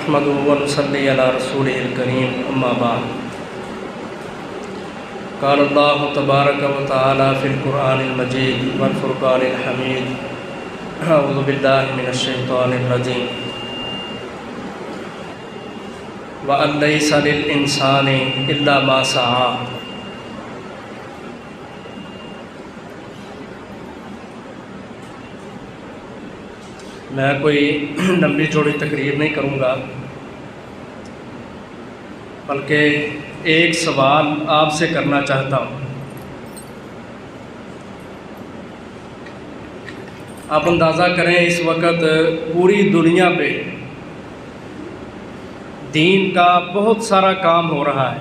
نحمده ونصلي على رسوله الكريم أما بعد قال الله تبارك وتعالى في القرآن المجيد والفرقان الحميد أعوذ بالله من الشيطان الرجيم وأن ليس للإنسان إلا ما سعى میں کوئی لمبی چوڑی تقریر نہیں کروں گا، بلکہ ایک سوال آپ سے کرنا چاہتا ہوں۔ آپ اندازہ کریں اس وقت پوری دنیا پہ دین کا بہت سارا کام ہو رہا ہے۔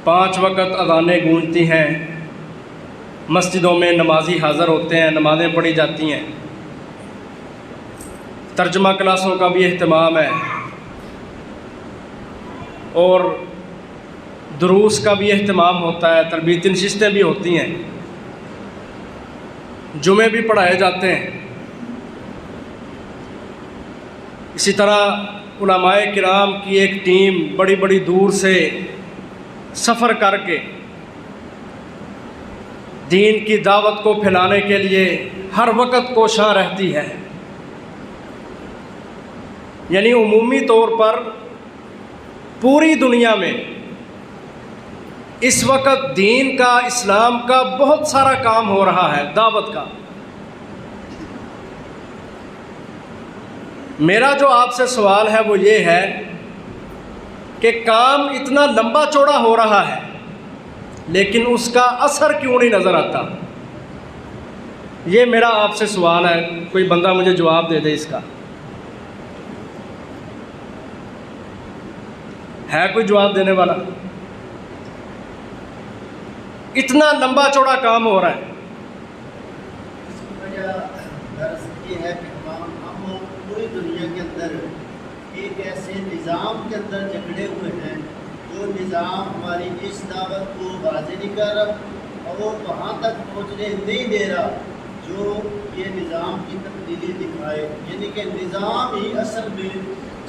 5 وقت اذانیں گونجتی ہیں، مسجدوں میں نمازی حاضر ہوتے ہیں، نمازیں پڑھی جاتی ہیں، ترجمہ کلاسوں کا بھی اہتمام ہے اور دروس کا بھی اہتمام ہوتا ہے، تربیتی نشستیں بھی ہوتی ہیں، جمعے بھی پڑھائے جاتے ہیں۔ اسی طرح علماء کرام کی ایک ٹیم بڑی بڑی دور سے سفر کر کے دین کی دعوت کو پھیلانے کے لیے ہر وقت کوشاں رہتی ہے۔ یعنی عمومی طور پر پوری دنیا میں اس وقت دین کا، اسلام کا بہت سارا کام ہو رہا ہے، دعوت کا۔ میرا جو آپ سے سوال ہے وہ یہ ہے کہ کام اتنا لمبا چوڑا ہو رہا ہے لیکن اس کا اثر کیوں نہیں نظر آتا؟ یہ میرا آپ سے سوال ہے، کوئی بندہ مجھے جواب دے دے اس کا۔ ہے کوئی جواب دینے والا؟ اتنا لمبا چوڑا کام ہو رہا ہے۔ یہ ہے کہ ہم پوری دنیا کے اندر ایک ایسے نظام کے اندر جکڑے ہوئے ہیں جو نظام ہماری اس دعوت کو واضح نہیں کر رہا اور وہاں تک پہنچنے نہیں دے رہا جو یہ نظام کی تبدیلی دکھائے۔ یعنی کہ نظام ہی اصل میں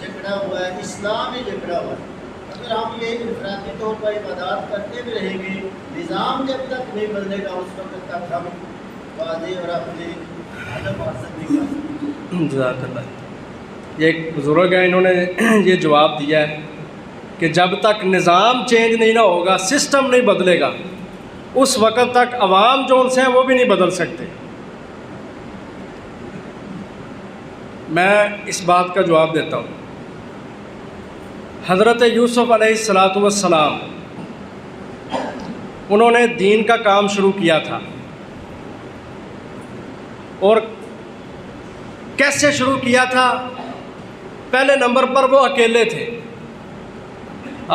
جکڑا ہوا ہے، اسلام ہی جکڑا ہوا ہے۔ اگر ہم یہ انفرادی طور پر عبادات کرتے بھی رہیں گے، نظام جب تک نہیں بدلے گا اس وقت تک ہم واضح اور اپنے ہدف حاصل نہیں کر سکتے۔ جزاک اللہ۔ یہ ایک بزرگ ہے، انہوں نے یہ جواب دیا ہے کہ جب تک نظام چینج نہیں نہ ہوگا، سسٹم نہیں بدلے گا، اس وقت تک عوام جو ان سے ہیں وہ بھی نہیں بدل سکتے۔ میں اس بات کا جواب دیتا ہوں۔ حضرت یوسف علیہ السلام انہوں نے دین کا کام شروع کیا تھا، اور کیسے شروع کیا تھا؟ پہلے نمبر پر وہ اکیلے تھے۔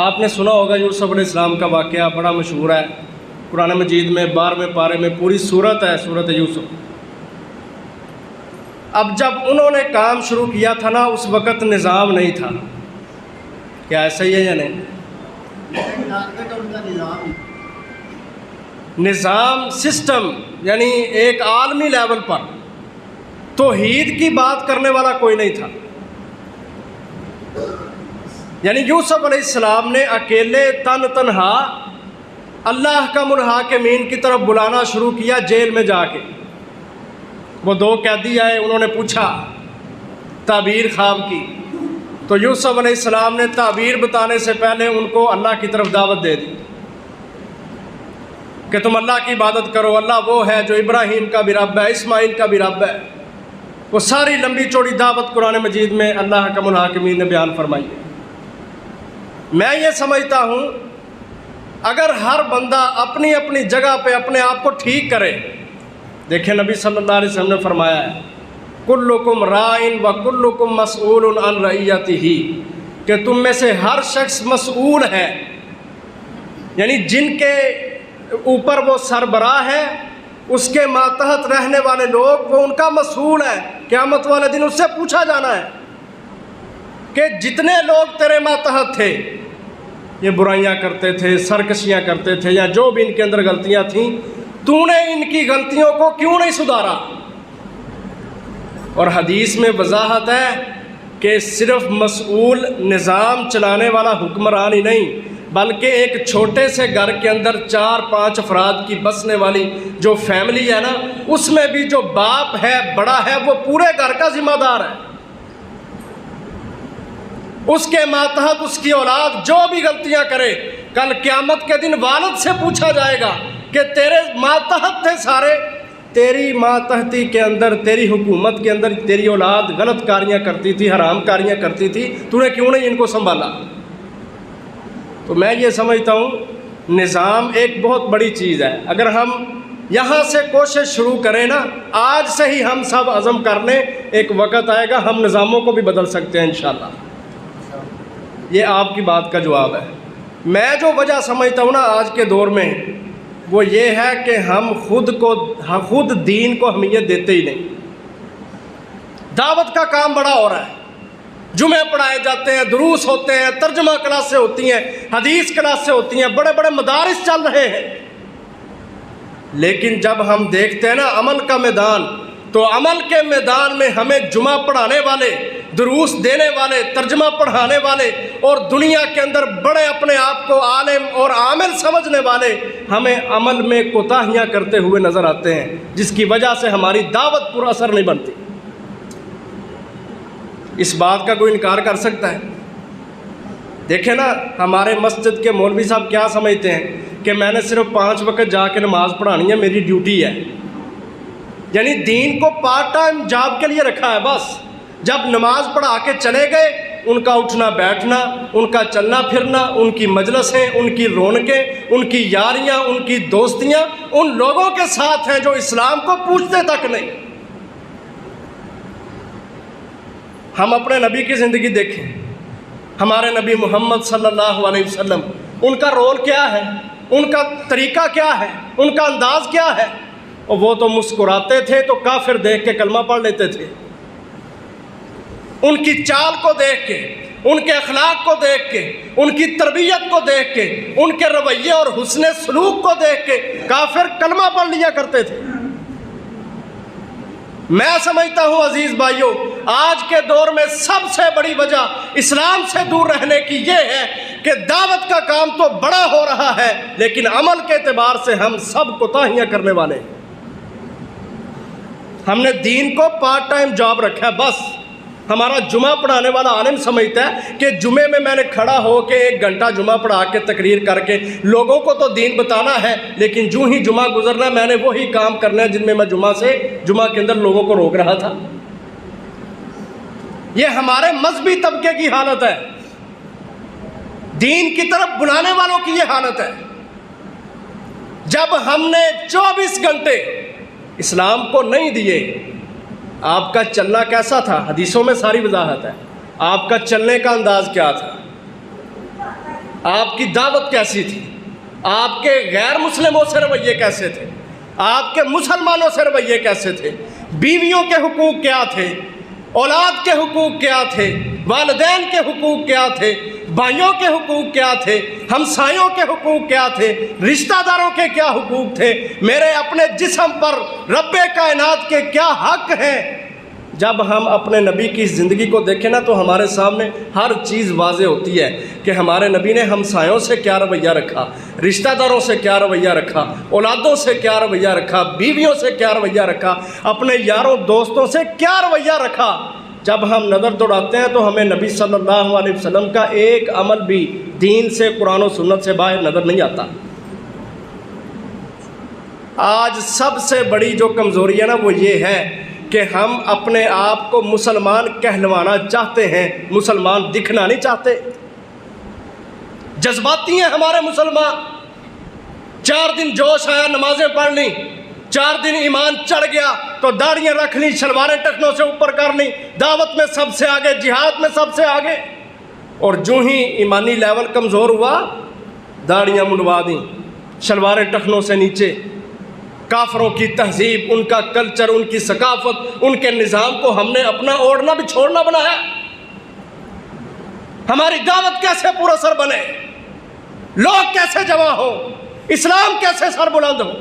آپ نے سنا ہوگا یوسف علیہ السلام کا واقعہ، بڑا مشہور ہے، قرآن مجید میں 12ویں پارے میں پوری سورت ہے، سورت یوسف۔ اب جب انہوں نے کام شروع کیا تھا نا، اس وقت نظام نہیں تھا۔ کیا ایسا ہی ہے یا نہیں؟ نظام، سسٹم، یعنی ایک عالمی لیول پر توحید کی بات کرنے والا کوئی نہیں تھا۔ یعنی یوسف علیہ السلام نے اکیلے تنہا اللہ کا منحاکمین کی طرف بلانا شروع کیا جیل میں جا کے۔ وہ 2 قیدی آئے، انہوں نے پوچھا تعبیر خواب کی، تو یوسف علیہ السلام نے تعبیر بتانے سے پہلے ان کو اللہ کی طرف دعوت دے دی کہ تم اللہ کی عبادت کرو، اللہ وہ ہے جو ابراہیم کا بھی رب ہے، اسماعیل کا بھی رب ہے۔ وہ ساری لمبی چوڑی دعوت قرآن مجید میں اللہ کا منحاکمین نے بیان فرمائی ہے۔ میں یہ سمجھتا ہوں اگر ہر بندہ اپنی اپنی جگہ پہ اپنے آپ کو ٹھیک کرے، دیکھیں نبی صلی اللہ علیہ وسلم نے فرمایا ہے کلکم رائن و کلکم مسئول عن رعیتہ، کہ تم میں سے ہر شخص مسئول ہے، یعنی جن کے اوپر وہ سربراہ ہے، اس کے ماتحت رہنے والے لوگ، وہ ان کا مسئول ہے۔ قیامت والے دن اس سے پوچھا جانا ہے کہ جتنے لوگ تیرے ماتحت تھے، یہ برائیاں کرتے تھے، سرکشیاں کرتے تھے، یا جو بھی ان کے اندر غلطیاں تھیں، تو نے ان کی غلطیوں کو کیوں نہیں سدھارا؟ اور حدیث میں وضاحت ہے کہ صرف مسئول نظام چلانے والا حکمران ہی نہیں، بلکہ ایک چھوٹے سے گھر کے اندر 4-5 افراد کی بسنے والی جو فیملی ہے نا، اس میں بھی جو باپ ہے، بڑا ہے، وہ پورے گھر کا ذمہ دار ہے۔ اس کے ماتحت اس کی اولاد جو بھی غلطیاں کرے، کل قیامت کے دن والد سے پوچھا جائے گا کہ تیرے ماتحت تھے سارے، تیری ماتحتی کے اندر، تیری حکومت کے اندر تیری اولاد غلط کاریاں کرتی تھی، حرام کاریاں کرتی تھی، تو نے کیوں نہیں ان کو سنبھالا؟ تو میں یہ سمجھتا ہوں نظام ایک بہت بڑی چیز ہے۔ اگر ہم یہاں سے کوشش شروع کریں نا، آج سے ہی ہم سب عزم کر لیں، ایک وقت آئے گا ہم نظاموں کو بھی بدل سکتے ہیں انشاءاللہ۔ یہ آپ کی بات کا جواب ہے۔ میں جو وجہ سمجھتا ہوں نا آج کے دور میں، وہ یہ ہے کہ ہم خود دین کو اہمیت دیتے ہی نہیں۔ دعوت کا کام بڑا ہو رہا ہے، جمعے پڑھائے جاتے ہیں، دروس ہوتے ہیں، ترجمہ کلاسیں ہوتی ہیں، حدیث کلاسیں ہوتی ہیں، بڑے بڑے مدارس چل رہے ہیں، لیکن جب ہم دیکھتے ہیں نا عمل کا میدان، تو عمل کے میدان میں ہمیں جمعہ پڑھانے والے، دروس دینے والے، ترجمہ پڑھانے والے اور دنیا کے اندر بڑے اپنے آپ کو عالم اور عامل سمجھنے والے ہمیں عمل میں کوتاہیاں کرتے ہوئے نظر آتے ہیں، جس کی وجہ سے ہماری دعوت پر اثر نہیں بنتی۔ اس بات کا کوئی انکار کر سکتا ہے؟ دیکھیں نا، ہمارے مسجد کے مولوی صاحب کیا سمجھتے ہیں کہ میں نے صرف 5 وقت جا کے نماز پڑھانی ہے، میری ڈیوٹی ہے، یعنی دین کو پارٹ ٹائم جاب کے لیے رکھا ہے بس۔ جب نماز پڑھا کے چلے گئے، ان کا اٹھنا بیٹھنا، ان کا چلنا پھرنا، ان کی مجلسیں، ان کی رونقیں، ان کی یاریاں، ان کی دوستیاں ان لوگوں کے ساتھ ہیں جو اسلام کو پوچھتے تک نہیں۔ ہم اپنے نبی کی زندگی دیکھیں، ہمارے نبی محمد صلی اللہ علیہ وسلم، ان کا رول کیا ہے، ان کا طریقہ کیا ہے، ان کا انداز کیا ہے؟ اور وہ تو مسکراتے تھے تو کافر دیکھ کے کلمہ پڑھ لیتے تھے۔ ان کی چال کو دیکھ کے، ان کے اخلاق کو دیکھ کے، ان کی تربیت کو دیکھ کے، ان کے رویے اور حسن سلوک کو دیکھ کے کافر کلمہ پڑھ لیا کرتے تھے۔ میں سمجھتا ہوں عزیز بھائیوں، آج کے دور میں سب سے بڑی وجہ اسلام سے دور رہنے کی یہ ہے کہ دعوت کا کام تو بڑا ہو رہا ہے، لیکن عمل کے اعتبار سے ہم سب کوتاہیاں کرنے والے ہیں۔ ہم نے دین کو پارٹ ٹائم جاب رکھا ہے بس۔ ہمارا جمعہ پڑھانے والا عالم سمجھتا ہے کہ جمعے میں میں نے کھڑا ہو کے 1 گھنٹہ جمعہ پڑھا کے تقریر کر کے لوگوں کو تو دین بتانا ہے، لیکن جو ہی جمعہ گزرنا میں نے وہی کام کرنا ہے جن میں میں جمعہ کے اندر لوگوں کو روک رہا تھا۔ یہ ہمارے مذہبی طبقے کی حالت ہے، دین کی طرف بلانے والوں کی یہ حالت ہے۔ جب ہم نے 24 گھنٹے اسلام کو نہیں دیے، آپ کا چلنا کیسا تھا؟ حدیثوں میں ساری وضاحت ہے۔ آپ کا چلنے کا انداز کیا تھا؟ آپ کی دعوت کیسی تھی؟ آپ کے غیر مسلموں سے رویے کیسے تھے؟ آپ کے مسلمانوں سے رویے کیسے تھے؟ بیویوں کے حقوق کیا تھے؟ اولاد کے حقوق کیا تھے؟ والدین کے حقوق کیا تھے؟ بھائیوں کے حقوق کیا تھے؟ ہمسایوں کے حقوق کیا تھے؟ رشتہ داروں کے کیا حقوق تھے؟ میرے اپنے جسم پر رب کائنات کے کیا حق ہیں؟ جب ہم اپنے نبی کی زندگی کو دیکھیں نا تو ہمارے سامنے ہر چیز واضح ہوتی ہے کہ ہمارے نبی نے ہمسایوں سے کیا رویہ رکھا، رشتہ داروں سے کیا رویہ رکھا، اولادوں سے کیا رویہ رکھا، بیویوں سے کیا رویہ رکھا، اپنے یاروں دوستوں سے کیا رویہ رکھا۔ جب ہم نظر دوڑاتے ہیں تو ہمیں نبی صلی اللہ علیہ وسلم کا ایک عمل بھی دین سے، قرآن و سنت سے باہر نظر نہیں آتا۔ آج سب سے بڑی جو کمزوری ہے نا وہ یہ ہے کہ ہم اپنے آپ کو مسلمان کہلوانا چاہتے ہیں، مسلمان دکھنا نہیں چاہتے۔ جذباتی ہیں ہمارے مسلمان، 4 دن جوش آیا نمازیں پڑھ لیں، 4 دن ایمان چڑھ گیا تو داڑیاں رکھ لیں، شلواریں ٹخنوں سے اوپر کر لیں، دعوت میں سب سے آگے، جہاد میں سب سے آگے، اور جو ہی ایمانی لیول کمزور ہوا داڑیاں منڈوا دیں، شلواریں ٹخنوں سے نیچے۔ کافروں کی تہذیب، ان کا کلچر، ان کی ثقافت، ان کے نظام کو ہم نے اپنا اوڑھنا بھی چھوڑنا بنایا۔ ہماری دعوت کیسے پر اثر بنے، لوگ کیسے جمع ہوں، اسلام کیسے سر بلند ہو؟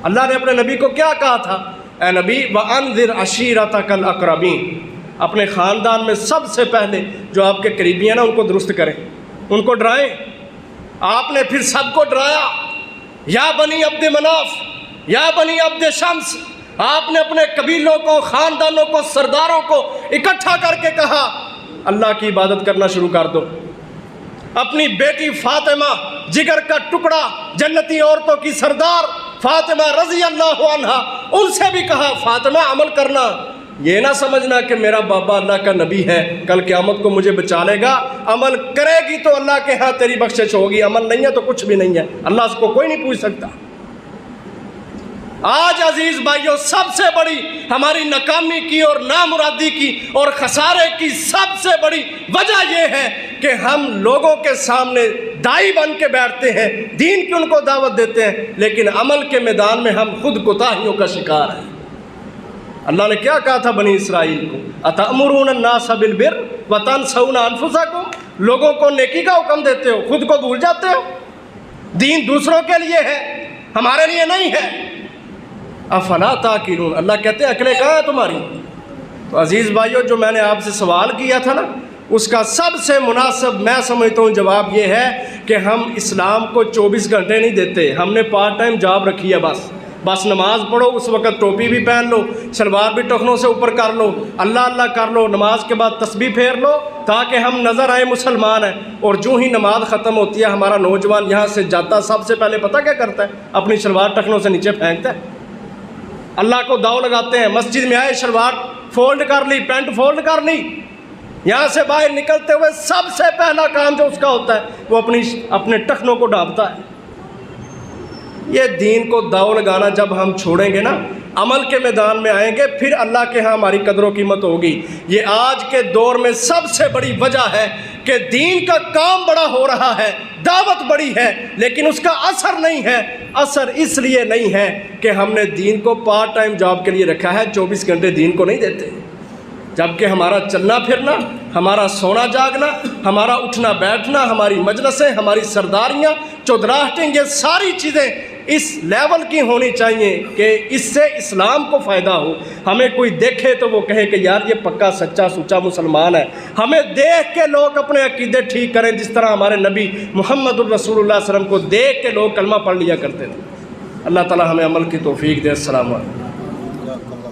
اللہ نے اپنے نبی کو کیا کہا تھا اے نبی وَأَنذِرْ عَشِيرَتَكَ الْأَقْرَبِينَ، اپنے خاندان میں سب سے پہلے جو آپ کے قریبی ہیں نا ان کو درست کریں، ان کو ڈرائیں۔ آپ نے پھر سب کو ڈرایا، یا بنی عبد مناف، یا بنی عبد شمس، آپ نے اپنے قبیلوں کو، خاندانوں کو، سرداروں کو اکٹھا کر کے کہا اللہ کی عبادت کرنا شروع کر دو۔ اپنی بیٹی فاطمہ، جگر کا ٹکڑا، جنتی عورتوں کی سردار فاطمہ رضی اللہ عنہا، ان سے بھی کہا فاطمہ عمل کرنا، یہ نہ سمجھنا کہ میرا بابا اللہ کا نبی ہے کل قیامت کو مجھے بچا لے گا، عمل کرے گی تو اللہ کے ہاں تیری بخشش ہوگی، عمل نہیں ہے تو کچھ بھی نہیں ہے، اللہ اس کو کوئی نہیں پوچھ سکتا۔ آج عزیز بھائیوں سب سے بڑی ہماری ناکامی کی اور نامرادی کی اور خسارے کی سب سے بڑی وجہ یہ ہے کہ ہم لوگوں کے سامنے دائی بن کے بیٹھتے ہیں، دین کی ان کو دعوت دیتے ہیں، لیکن عمل کے میدان میں ہم خود کوتاہیوں کا شکار ہیں۔ اللہ نے کیا کہا تھا بنی اسرائیل کو، اَتَأْمُرُونَ النَّاسَ بِالْبِرِّ وَتَنْسَوْنَ أَنفُسَكُمْ، لوگوں کو نیکی کا حکم دیتے ہو، خود کو بھول جاتے ہو۔ دین دوسروں کے لیے ہے، ہمارے لیے نہیں ہے۔ افلا تاکلون، اللہ کہتے ہیں عقلیں کہاں ہے تمہاری؟ تو عزیز بھائیو جو میں نے آپ سے سوال کیا تھا نا، اس کا سب سے مناسب میں سمجھتا ہوں جواب یہ ہے کہ ہم اسلام کو 24 گھنٹے نہیں دیتے، ہم نے پارٹ ٹائم جاب رکھی ہے۔ بس نماز پڑھو، اس وقت ٹوپی بھی پہن لو، شلوار بھی ٹخنوں سے اوپر کر لو، اللہ اللہ کر لو، نماز کے بعد تسبیح پھیر لو تاکہ ہم نظر آئیں مسلمان ہیں۔ اور جو ہی نماز ختم ہوتی ہے ہمارا نوجوان یہاں سے جاتا سب سے پہلے پتہ کیا کرتا ہے؟ اپنی شلوار ٹخنوں سے نیچے پھینکتا ہے، اللہ کو داؤ لگاتے ہیں۔ مسجد میں آئے شلوار فولڈ کر لی، پینٹ فولڈ کر لی، یہاں سے باہر نکلتے ہوئے سب سے پہلا کام جو اس کا ہوتا ہے وہ اپنے ٹخنوں کو ڈھانپتا ہے۔ یہ دین کو داؤ لگانا جب ہم چھوڑیں گے نا، عمل کے میدان میں آئیں گے، پھر اللہ کے ہاں ہماری قدر و قیمت ہوگی۔ یہ آج کے دور میں سب سے بڑی وجہ ہے کہ دین کا کام بڑا ہو رہا ہے، دعوت بڑی ہے، لیکن اس کا اثر نہیں ہے۔ اثر اس لیے نہیں ہے کہ ہم نے دین کو پارٹ ٹائم جاب کے لیے رکھا ہے، 24 گھنٹے دین کو نہیں دیتے، جبکہ ہمارا چلنا پھرنا، ہمارا سونا جاگنا، ہمارا اٹھنا بیٹھنا، ہماری مجلسیں، ہماری سرداریاں، چودراہٹیں، یہ ساری چیزیں اس لیول کی ہونی چاہیے کہ اس سے اسلام کو فائدہ ہو۔ ہمیں کوئی دیکھے تو وہ کہے کہ یار یہ پکا سچا سچا مسلمان ہے، ہمیں دیکھ کے لوگ اپنے عقیدے ٹھیک کریں، جس طرح ہمارے نبی محمد الرسول اللہ صلی اللہ علیہ وسلم کو دیکھ کے لوگ کلمہ پڑھ لیا کرتے تھے۔ اللہ تعالی ہمیں عمل کی توفیق دے۔ السلام علیکم۔